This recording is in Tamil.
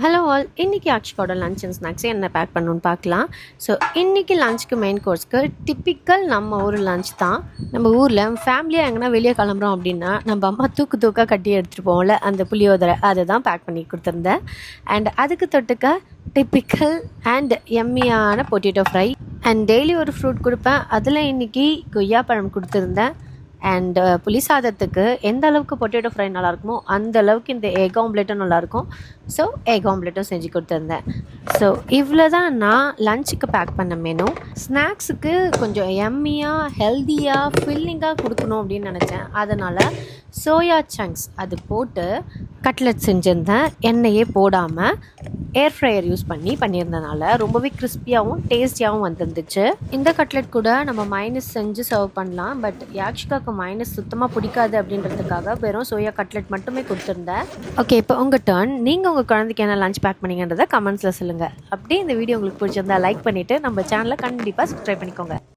ஹலோ ஆல், இன்றைக்கி அக்ஷிகோட லன்ச் அண்ட் ஸ்நாக்ஸ் என்ன பேக் பண்ணணுன்னு பார்க்கலாம். ஸோ இன்றைக்கி லஞ்சுக்கு மெயின் கோர்ஸ்க்கு டிப்பிக்கல் நம்ம ஊர் லஞ்ச் தான். நம்ம ஊரில் ஃபேமிலியாக எங்கன்னா வெளியே கிளம்புறோம் அப்படின்னா நம்ம அம்மா தூக்காக கட்டி எடுத்துகிட்டு போவோம்ல, அந்த புளியோதரை அதை தான் பேக் பண்ணி கொடுத்துருந்தேன். அண்ட் அதுக்கு தொட்டுக்க டிப்பிக்கல் அண்ட் எம்மியான பொட்டேட்டோ ஃப்ரை. அண்ட் டெய்லி ஒரு ஃப்ரூட் கொடுப்பேன், அதில் இன்றைக்கி கொய்யாப்பழம் கொடுத்துருந்தேன். அண்ட் புளி சாதத்துக்கு எந்த அளவுக்கு பொட்டேட்டோ ஃப்ரை நல்லாயிருக்குமோ அந்த அளவுக்கு இந்த எக் ஆம்லேட்டும் நல்லாயிருக்கும். ஸோ எக் ஆம்லேட்டும் செஞ்சு கொடுத்துருந்தேன். ஸோ இவ்வளோ தான் நான் லஞ்சுக்கு பேக் பண்ண மெனு. ஸ்நாக்ஸுக்கு கொஞ்சம் எம்மியாக ஹெல்த்தியாக ஃபில்லிங்காக கொடுக்கணும் அப்படின்னு நினச்சேன். அதனால் சோயா சங்க்ஸ் அது போட்டு கட்லெட் செஞ்சுருந்தேன். எண்ணெயே போடாமல் ஏர் ஃப்ரையர் யூஸ் பண்ணியிருந்தனால ரொம்பவே கிறிஸ்பியாகவும் டேஸ்டியாகவும் வந்துருந்துச்சு. இந்த கட்லெட் கூட நம்ம மைனஸ் செஞ்சு சர்வ் பண்ணலாம். பட் யாக்ஷிகாவுக்கு மைனஸ் சுத்தமாக பிடிக்காது அப்படின்றதுக்காக வெறும் சோயா கட்லெட் மட்டுமே கொடுத்துருந்தேன். ஓகே, இப்போ உங்கள் டர்ன். நீங்கள் உங்கள் குழந்தைக்கு என்ன லஞ்ச் பேக் பண்ணிங்கன்றதை கமெண்ட்ஸில் சொல்லுங்கள். அப்படியே இந்த வீடியோ உங்களுக்கு பிடிச்சிருந்தா லைக் பண்ணிவிட்டு நம்ம சேனலை கண்டிப்பாக சப்ஸ்கிரைப் பண்ணிக்கோங்க.